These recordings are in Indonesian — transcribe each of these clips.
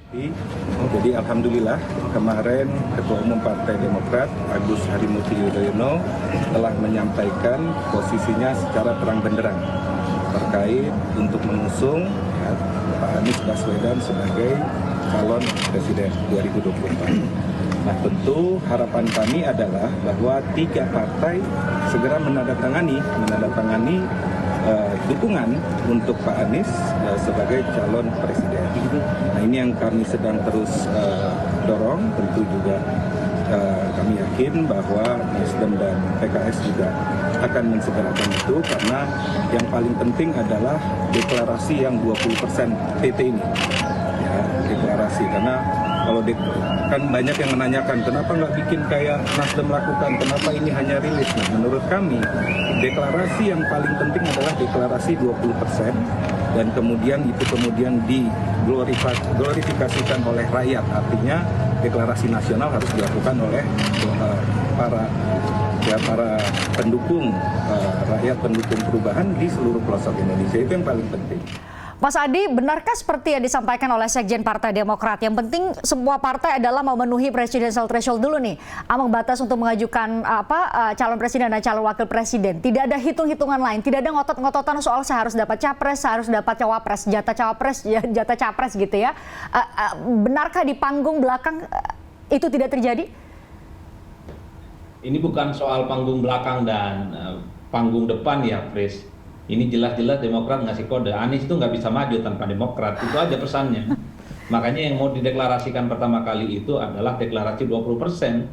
Jadi alhamdulillah kemarin Ketua Umum Partai Demokrat Agus Harimurti Yudhoyono telah menyampaikan posisinya secara terang benderang terkait untuk mengusung Pak Anies Baswedan sebagai calon presiden 2024. Nah tentu harapan kami adalah bahwa 3 partai segera menandatangani dukungan untuk Pak Anies sebagai calon presiden. Nah ini yang kami sedang terus dorong, tentu juga kami yakin bahwa Nasdem dan PKS juga akan mensegerakan itu karena yang paling penting adalah deklarasi yang 20% PT ini. Ya, deklarasi karena kalau kan banyak yang menanyakan kenapa nggak bikin kayak Nasdem lakukan, kenapa ini hanya rilis. Nah, menurut kami deklarasi yang paling penting adalah deklarasi 20% dan kemudian itu diglorifikasikan oleh rakyat. Artinya deklarasi nasional harus dilakukan oleh para pendukung rakyat, pendukung perubahan di seluruh pelosok Indonesia. Itu yang paling penting. Mas Adi, benarkah seperti yang disampaikan oleh Sekjen Partai Demokrat? Yang penting semua partai adalah memenuhi presidential threshold dulu nih, ambang batas untuk mengajukan calon presiden dan calon wakil presiden. Tidak ada hitung-hitungan lain, tidak ada ngotot-ngototan soal saya harus dapat capres, saya harus dapat cawapres, jatah capres gitu ya. Benarkah di panggung belakang itu tidak terjadi? Ini bukan soal panggung belakang dan panggung depan ya, Pris. Ini jelas-jelas Demokrat ngasih kode, Anies itu nggak bisa maju tanpa Demokrat, itu aja pesannya. Makanya yang mau dideklarasikan pertama kali itu adalah deklarasi 20%.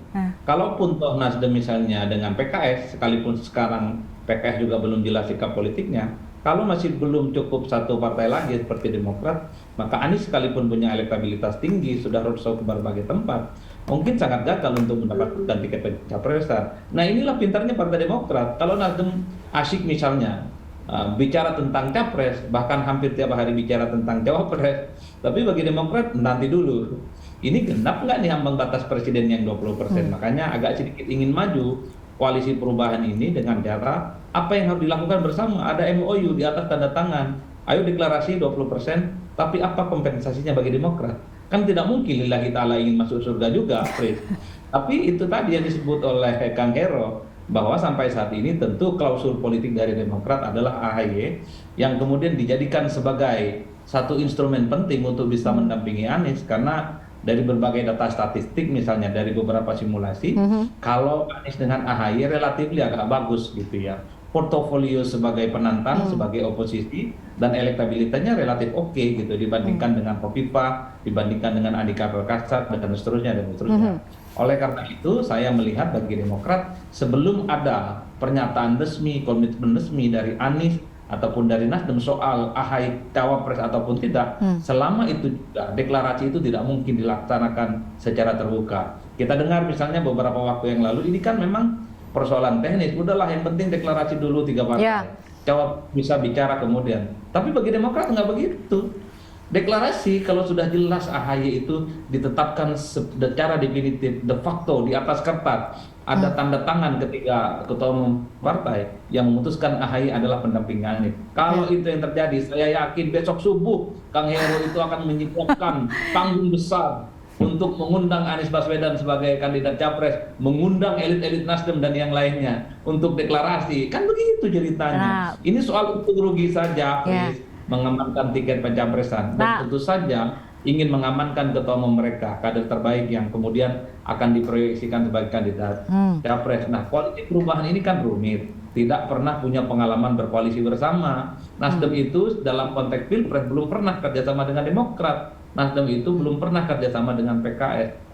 Kalaupun toh Nasdem misalnya dengan PKS, sekalipun sekarang PKS juga belum jelas sikap politiknya, kalau masih belum cukup satu partai lagi seperti Demokrat, maka Anies sekalipun punya elektabilitas tinggi, sudah roadshow ke berbagai tempat, mungkin sangat gagal untuk mendapatkan tiket pencapresan. Nah inilah pintarnya Partai Demokrat. Kalau Nasdem asyik misalnya bicara tentang capres, bahkan hampir tiap hari bicara tentang cawapres, tapi bagi Demokrat nanti dulu. Ini genap nggak nih ambang batas presiden yang 20%? Makanya agak sedikit ingin maju koalisi perubahan ini dengan cara apa yang harus dilakukan bersama. Ada MOU di atas tanda tangan. Ayo deklarasi 20%, tapi apa kompensasinya bagi Demokrat? Kan tidak mungkin lillahi ta'ala ingin masuk surga juga, Fred. Tapi itu tadi yang disebut oleh Kang Hero, bahwa sampai saat ini tentu klausul politik dari Demokrat adalah AHY yang kemudian dijadikan sebagai satu instrumen penting untuk bisa mendampingi Anies, karena dari berbagai data statistik misalnya dari beberapa simulasi, kalau Anies dengan AHY relatif agak bagus gitu ya, portofolio sebagai penantang, sebagai oposisi, dan elektabilitasnya relatif oke gitu dibandingkan dengan Khofifah, dibandingkan dengan Andika Perkasa dan seterusnya dan seterusnya. Oleh karena itu saya melihat bagi Demokrat sebelum ada pernyataan resmi, komitmen resmi dari Anies ataupun dari Nasdem soal AHY cawapres ataupun tidak, selama itu juga deklarasi itu tidak mungkin dilaksanakan secara terbuka. Kita dengar misalnya beberapa waktu yang lalu, ini kan memang persoalan teknis, udahlah yang penting deklarasi dulu 3 partai, cawapres bisa bicara kemudian. Tapi bagi Demokrat nggak begitu. Deklarasi kalau sudah jelas AHY itu ditetapkan secara definitif de facto di atas kertas, ada tanda tangan ketika ketua umum partai yang memutuskan AHY adalah pendamping Anies. Kalau itu yang terjadi, saya yakin besok subuh Kang Hero itu akan menyediakan panggung besar untuk mengundang Anies Baswedan sebagai kandidat capres, mengundang elit-elit Nasdem dan yang lainnya untuk deklarasi. Kan begitu ceritanya. Ini soal untung rugi saja, mengamankan tiket pencapresan, dan tentu saja ingin mengamankan ketua umum mereka, kader terbaik yang kemudian akan diproyeksikan sebagai kandidat capres. Nah, koalisi perubahan ini kan rumit, tidak pernah punya pengalaman berkoalisi bersama. Nasdem itu dalam konteks pilpres belum pernah kerjasama dengan Demokrat, Nasdem itu belum pernah kerjasama dengan PKS.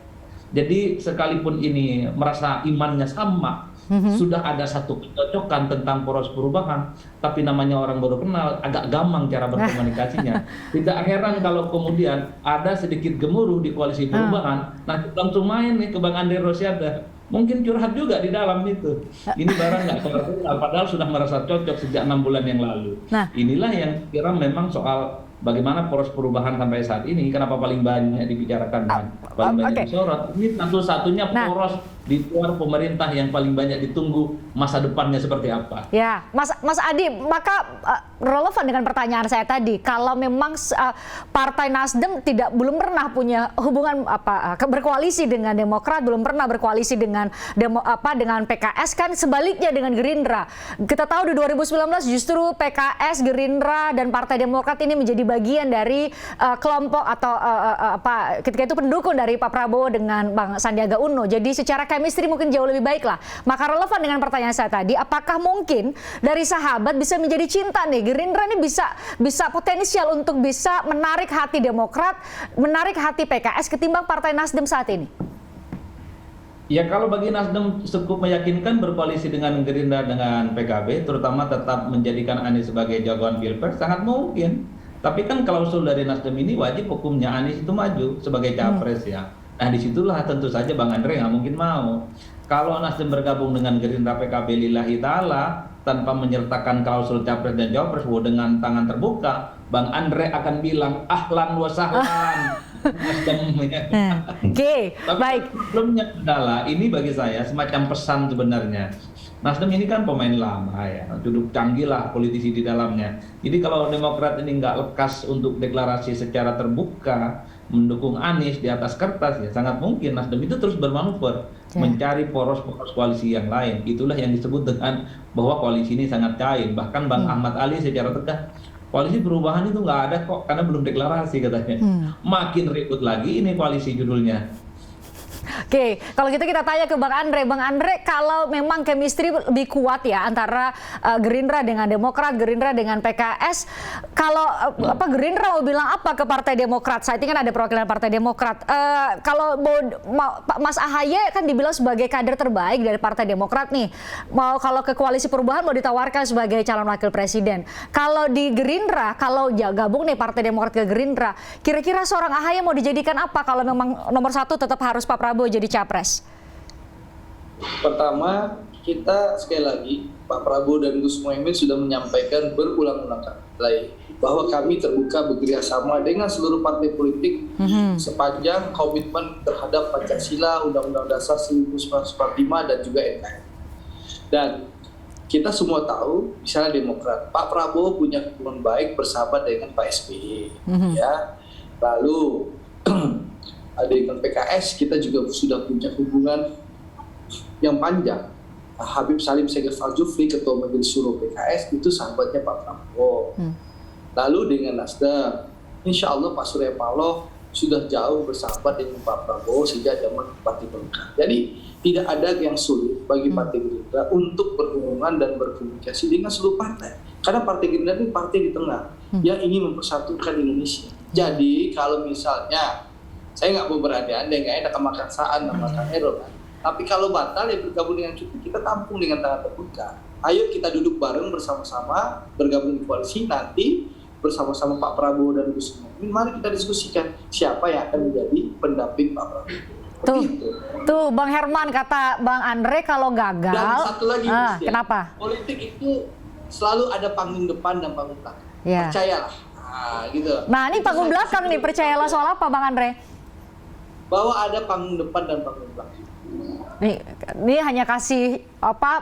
Jadi sekalipun ini merasa imannya sama, sudah ada satu kecocokan tentang poros perubahan, tapi namanya orang baru kenal, agak gampang cara berkomunikasinya. Tidak heran kalau kemudian ada sedikit gemuruh di koalisi perubahan, nanti langsung main nih ke Bang Andre Rosiade. Mungkin curhat juga di dalam itu. Ini barang nggak kenal, padahal sudah merasa cocok sejak 6 bulan yang lalu. Inilah yang kira memang soal bagaimana poros perubahan sampai saat ini, kenapa paling banyak dibicarakan dan paling banyak disorot. Ini satu-satunya poros di luar pemerintah yang paling banyak ditunggu masa depannya seperti apa. Ya, Mas Adi, maka relevan dengan pertanyaan saya tadi, kalau memang Partai Nasdem belum pernah punya hubungan berkoalisi dengan Demokrat, belum pernah berkoalisi dengan dengan PKS, kan sebaliknya dengan Gerindra. Kita tahu di 2019 justru PKS, Gerindra dan Partai Demokrat ini menjadi bagian dari kelompok atau ketika itu pendukung dari Pak Prabowo dengan Bang Sandiaga Uno. Jadi secara chemistry mungkin jauh lebih baik lah. Maka relevan dengan pertanyaan saya tadi, apakah mungkin dari sahabat bisa menjadi cinta nih? Gerindra ini bisa potensial untuk bisa menarik hati Demokrat, menarik hati PKS ketimbang Partai Nasdem saat ini? Ya, kalau bagi Nasdem cukup meyakinkan berkoalisi dengan Gerindra dengan PKB, terutama tetap menjadikan Anies sebagai jagoan Pilpres, sangat mungkin. Tapi kan klausul dari Nasdem ini wajib hukumnya Anies itu maju sebagai capres ya. Nah, disitulah tentu saja Bang Andre nggak mungkin mau. Kalau Nasdem bergabung dengan Gerindra PKB lillahi ta'ala tanpa menyertakan klausul capres dan cawapres dengan tangan terbuka, Bang Andre akan bilang ahlan wa sahlan. Oke, baik. Problemnya adalah ini bagi saya semacam pesan sebenarnya. Nasdem ini kan pemain lama ya, duduk canggih lah politisi di dalamnya. Jadi kalau Demokrat ini nggak lekas untuk deklarasi secara terbuka mendukung Anies di atas kertas, ya sangat mungkin Nasdem itu terus bermanuver mencari poros-poros koalisi yang lain. Itulah yang disebut dengan bahwa koalisi ini sangat cair. Bahkan Bang Ahmad Ali secara tegas, koalisi perubahan itu nggak ada kok karena belum deklarasi katanya. Makin ribut lagi ini koalisi judulnya. Oke, kalau gitu kita tanya ke Bang Andre. Bang Andre, kalau memang chemistry lebih kuat ya antara Gerindra dengan Demokrat, Gerindra dengan PKS, kalau Gerindra mau bilang apa ke Partai Demokrat? Saat ini kan ada perwakilan Partai Demokrat. Kalau Mas Ahaye kan dibilang sebagai kader terbaik dari Partai Demokrat nih. Kalau ke koalisi perubahan mau ditawarkan sebagai calon wakil presiden. Kalau di Gerindra, kalau gabung nih Partai Demokrat ke Gerindra, kira-kira seorang Ahaye mau dijadikan apa kalau memang nomor satu tetap harus Pak Prabowo jadi capres? Pertama, kita sekali lagi Pak Prabowo dan Gus Muhaimin sudah menyampaikan berulang-ulang kali bahwa kami terbuka bekerjasama dengan seluruh partai politik sepanjang komitmen terhadap Pancasila, Undang-Undang Dasar 1945 dan juga NKRI. Dan kita semua tahu, misalnya Demokrat, Pak Prabowo punya hubungan baik bersahabat dengan Pak SBY, ya. Lalu dengan PKS kita juga sudah punya hubungan yang panjang. Habib Salim Segaf Al-Jufri, Ketua Majelis Syuro PKS, itu sahabatnya Pak Prabowo. Lalu dengan Nasdem, insya Allah Pak Surya Paloh sudah jauh bersahabat dengan Pak Prabowo sejak zaman Partai Demokrat. Jadi tidak ada yang sulit bagi Partai Gerindra untuk berhubungan dan berkomunikasi dengan seluruh partai. Karena Partai Gerindra ini partai di tengah yang ingin mempersatukan Indonesia. Jadi kalau misalnya saya nggak mau berandai-andai, nggak enak makan saan, makan hero kan. Tapi kalau batal ya bergabung dengan cukup, kita tampung dengan tangan terbuka. Ayo kita duduk bareng bersama-sama, bergabung di koalisi, nanti bersama-sama Pak Prabowo dan Gus Muhaimin, mari kita diskusikan siapa yang akan menjadi pendamping Pak Prabowo. Tuh Bang Herman kata Bang Andre kalau gagal. Dan satu lagi, kenapa? Politik itu selalu ada panggung depan dan panggung belakang. Ya. Percayalah. Gitu. Nah ini panggung belakang nih, percayalah soal apa Bang Andre? Bahwa ada panggung depan dan panggung belakang. Ini hanya kasih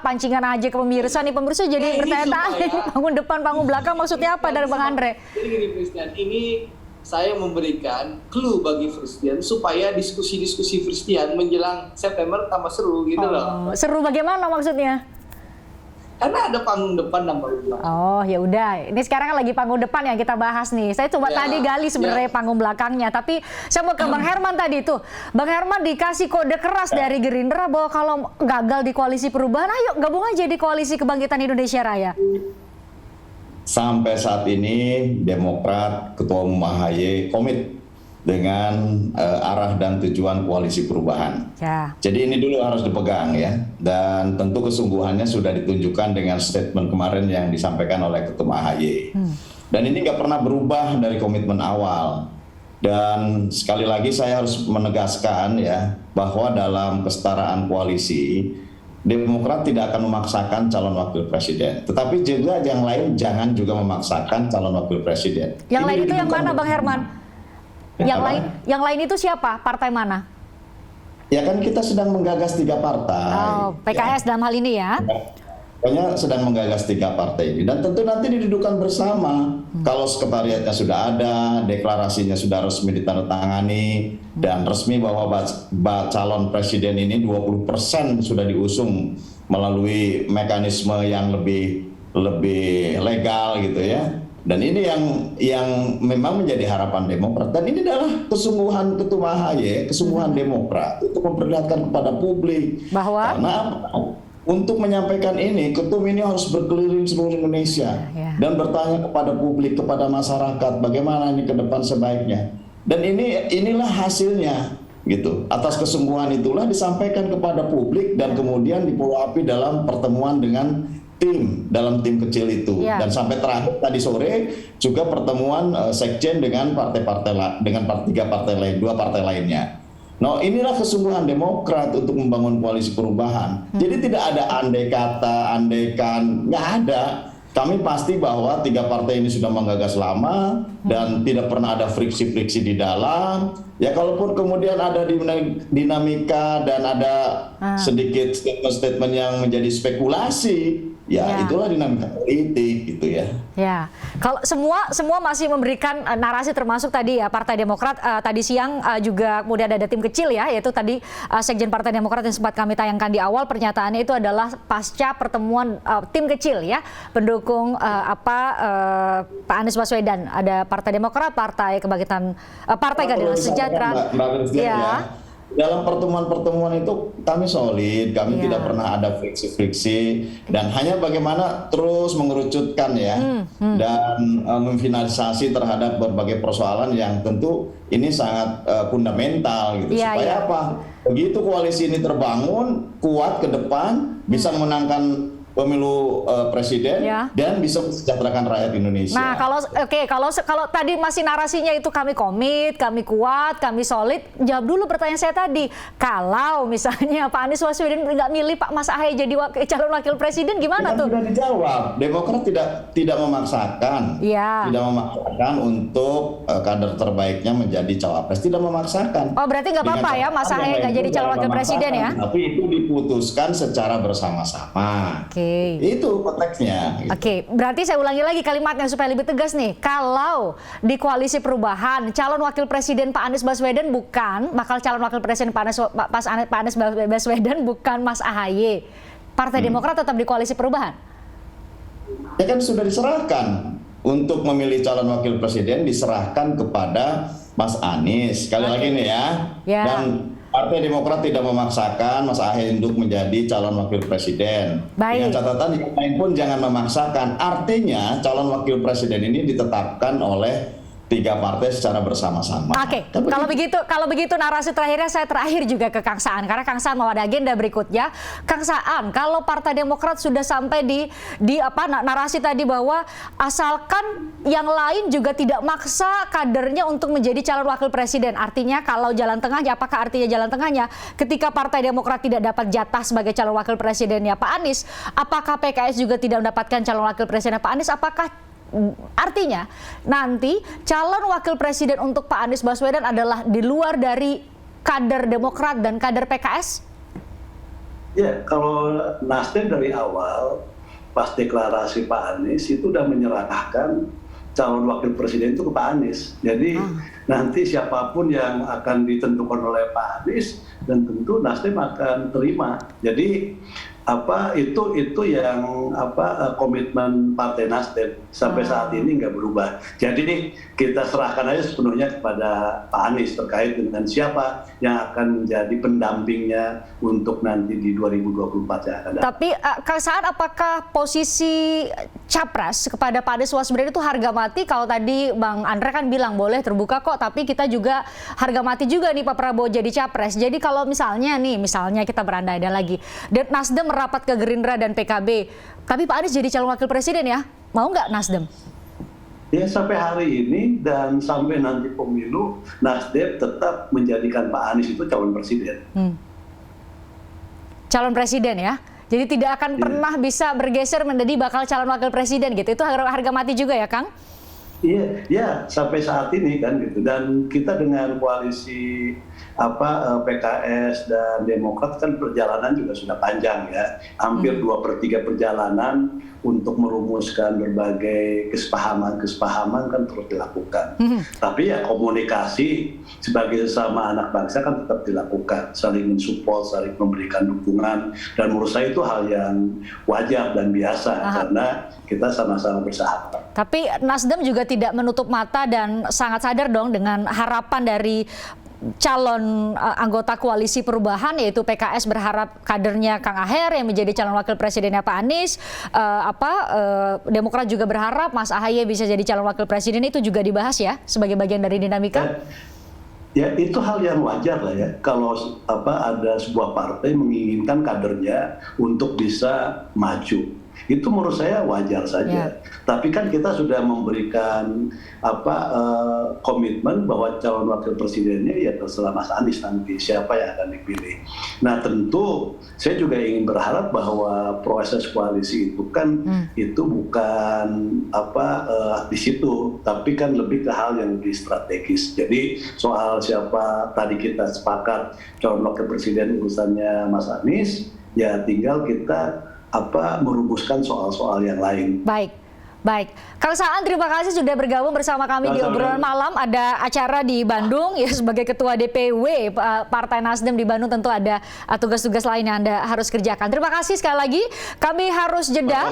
pancingan aja ke pemirsa nih, pemirsa jadi bertanya-tanya panggung depan, panggung belakang maksudnya apa dari Bang Andre? Jadi gini Christian, ini saya memberikan clue bagi Christian supaya diskusi-diskusi Christian menjelang September tambah seru gitu loh. Seru bagaimana maksudnya? Karena ada panggung depan dan panggung belakang. Oh ya udah, ini sekarang lagi panggung depan yang kita bahas nih. Saya coba tadi gali sebenarnya panggung belakangnya, tapi saya mau ke Bang Herman tadi tuh. Bang Herman dikasih kode keras dari Gerindra bahwa kalau gagal di koalisi perubahan, ayo gabung aja di koalisi kebangkitan Indonesia Raya. Sampai saat ini Demokrat, Ketua Umum AHY komit dengan arah dan tujuan koalisi perubahan. Ya. Jadi ini dulu harus dipegang ya, dan tentu kesungguhannya sudah ditunjukkan dengan statement kemarin yang disampaikan oleh Ketua AHY. Dan ini nggak pernah berubah dari komitmen awal. Dan sekali lagi saya harus menegaskan ya, bahwa dalam kesetaraan koalisi, Demokrat tidak akan memaksakan calon wakil presiden. Tetapi juga yang lain jangan juga memaksakan calon wakil presiden. Yang lain itu yang mana Bang Herman? Yang lain itu siapa? Partai mana? Ya kan kita sedang menggagas 3 partai. Oh, PKS dalam hal ini ya? Pokoknya sedang menggagas 3 partai ini. Dan tentu nanti didudukan bersama. Kalau sekretariatnya sudah ada, deklarasinya sudah resmi ditandatangani, dan resmi bahwa calon presiden ini 20% sudah diusung melalui mekanisme yang lebih legal gitu ya. Dan ini yang memang menjadi harapan Demokrat. Dan ini adalah kesungguhan Ketua AHY, kesungguhan Demokrat untuk memperlihatkan kepada publik. Bahwa? Karena untuk menyampaikan ini, ketum ini harus berkeliling seluruh Indonesia dan bertanya kepada publik, kepada masyarakat, bagaimana ini ke depan sebaiknya. Dan inilah hasilnya, gitu. Atas kesungguhan itulah disampaikan kepada publik dan kemudian di-follow up dalam pertemuan dengan dalam tim kecil itu. Dan sampai terakhir tadi sore juga pertemuan sekjen dengan partai-partai dengan 2 partai lainnya. Nah, inilah kesungguhan Demokrat untuk membangun koalisi perubahan. Jadi tidak ada andai kata, andaikan, nggak ada. Kami pasti bahwa 3 partai ini sudah menggagas lama dan tidak pernah ada friksi-friksi di dalam. Ya kalaupun kemudian ada dinamika dan ada sedikit statement-statement yang menjadi spekulasi, ya itulah dinamika politik gitu ya. Ya, kalau semua masih memberikan narasi, termasuk tadi ya Partai Demokrat tadi siang juga kemudian ada tim kecil ya, yaitu tadi Sekjen Partai Demokrat yang sempat kami tayangkan di awal, pernyataannya itu adalah pasca pertemuan tim kecil ya pendukung Pak Anies Baswedan. Ada Partai Demokrat, Partai Kebangkitan, Partai Keadilan Sejahtera. Ya. Dalam pertemuan-pertemuan itu kami solid, kami tidak pernah ada friksi-friksi, dan hanya bagaimana terus mengerucutkan ya dan memfinalisasi terhadap berbagai persoalan yang tentu ini sangat fundamental gitu, supaya apa? Begitu koalisi ini terbangun kuat ke depan, bisa memenangkan pemilu presiden dan bisa mensejahterakan rakyat Indonesia. Nah, kalau tadi masih narasinya itu kami komit, kami kuat, kami solid, jawab dulu pertanyaan saya tadi. Kalau misalnya Pak Anies Baswedan nggak milih Pak Mas Ahaye jadi calon wakil presiden, gimana tuh? Sudah dijawab. Demokrat tidak memaksakan, tidak memaksakan untuk kader terbaiknya menjadi cawapres, tidak memaksakan. Oh, berarti nggak apa-apa ya Mas Ahaye nggak jadi calon wakil presiden ya? Tapi itu diputuskan secara bersama-sama. Itu konteksnya. Oke, berarti saya ulangi lagi kalimatnya supaya lebih tegas nih. Kalau di koalisi perubahan calon wakil presiden Pak Anies Baswedan bakal calon wakil presiden Pak Anies Baswedan bukan Mas Ahaye, Partai Demokrat tetap di koalisi perubahan? Ya kan sudah diserahkan untuk memilih calon wakil presiden, diserahkan kepada Mas Anies. Sekali lagi nih ya. Dan Partai Demokrat tidak memaksakan Mas Ahaye untuk menjadi calon wakil presiden. Dengan catatan yang lain pun jangan memaksakan. Artinya calon wakil presiden ini ditetapkan oleh 3 partai secara bersama-sama. Oke, kalau begitu narasi terakhirnya saya terakhir juga ke Kang Saan, karena Kang Saan mau ada agenda berikutnya. Kang Saan, kalau Partai Demokrat sudah sampai di narasi tadi bahwa asalkan yang lain juga tidak maksa kadernya untuk menjadi calon wakil presiden, artinya kalau jalan tengahnya, apakah artinya jalan tengahnya ketika Partai Demokrat tidak dapat jatah sebagai calon wakil presidennya Pak Anies, apakah PKS juga tidak mendapatkan calon wakil presidennya Pak Anies? Apakah artinya nanti calon wakil presiden untuk Pak Anies Baswedan adalah di luar dari kader Demokrat dan kader PKS? Ya, kalau Nasdem dari awal pas deklarasi Pak Anies itu udah menyerahkan calon wakil presiden itu ke Pak Anies. Jadi nanti siapapun yang akan ditentukan oleh Pak Anies, dan tentu Nasdem akan terima. Jadi itu yang komitmen Partai Nasdem sampai saat ini nggak berubah. Jadi kita serahkan aja sepenuhnya kepada Pak Anies terkait dengan siapa yang akan menjadi pendampingnya untuk nanti di 2024 yang akan datang. Tapi Kang Saan, apakah posisi capres kepada Pak Anies Baswedan itu harga mati? Kalau tadi Bang Andre kan bilang boleh terbuka kok, tapi kita juga harga mati juga nih Pak Prabowo jadi capres. Jadi kalau misalnya kita berandai-andai lagi, Nasdem merapat ke Gerindra dan PKB, tapi Pak Anies jadi calon wakil presiden ya, mau nggak Nasdem? Ya, sampai hari ini dan sampai nanti pemilu, Nasdem tetap menjadikan Pak Anies itu calon presiden. Calon presiden ya? Jadi tidak akan pernah bisa bergeser menjadi bakal calon wakil presiden gitu. Itu harga mati juga ya, Kang? Iya, ya sampai saat ini kan gitu. Dan kita dengan koalisi PKS dan Demokrat kan perjalanan juga sudah panjang ya, hampir 2/3 perjalanan untuk merumuskan berbagai kesepahaman kan terus dilakukan. Tapi ya komunikasi sebagai sesama anak bangsa kan tetap dilakukan, saling mensupport, saling memberikan dukungan, dan menurut saya itu hal yang wajar dan biasa karena kita sama-sama bersahabat. Tapi Nasdem juga tidak menutup mata dan sangat sadar dong dengan harapan dari calon anggota koalisi perubahan, yaitu PKS berharap kadernya Kang Aher yang menjadi calon wakil presidennya Pak Anies, Demokrat juga berharap Mas Ahaye bisa jadi calon wakil presiden. Itu juga dibahas ya sebagai bagian dari dinamika. Ya itu hal yang wajar lah ya, kalau ada sebuah partai menginginkan kadernya untuk bisa maju. Itu menurut saya wajar saja. Tapi kan kita sudah memberikan komitmen bahwa calon wakil presidennya ya terserah Mas Anies nanti siapa yang akan dipilih. Nah tentu saya juga ingin berharap bahwa proses koalisi itu kan itu bukan di situ, tapi kan lebih ke hal yang lebih strategis. Jadi soal siapa tadi kita sepakat calon wakil presiden urusannya Mas Anies, ya tinggal kita merumuskan soal-soal yang lain. Baik. Kang Saan, terima kasih sudah bergabung bersama kami di obrolan malam. Ada acara di Bandung ya, sebagai Ketua DPW Partai Nasdem di Bandung, tentu ada tugas-tugas lain yang Anda harus kerjakan. Terima kasih sekali lagi. Kami harus jeda.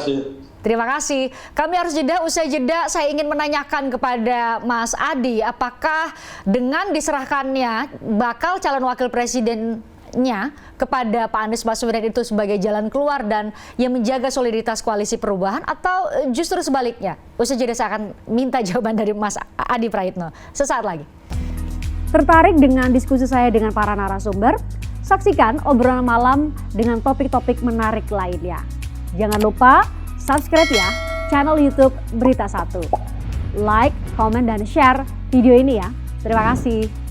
Terima kasih. Kami harus jeda. Usai jeda, saya ingin menanyakan kepada Mas Adi, apakah dengan diserahkannya bakal calon wakil presidennya kepada Pak Anies Baswedan itu sebagai jalan keluar dan yang menjaga soliditas koalisi perubahan, atau justru sebaliknya? Usai jeda saya akan minta jawaban dari Mas Adi Praitno sesaat lagi. Tertarik dengan diskusi saya dengan para narasumber? Saksikan obrolan malam dengan topik-topik menarik lainnya. Jangan lupa subscribe ya channel YouTube Berita 1. Like, komen, dan share video ini ya. Terima kasih.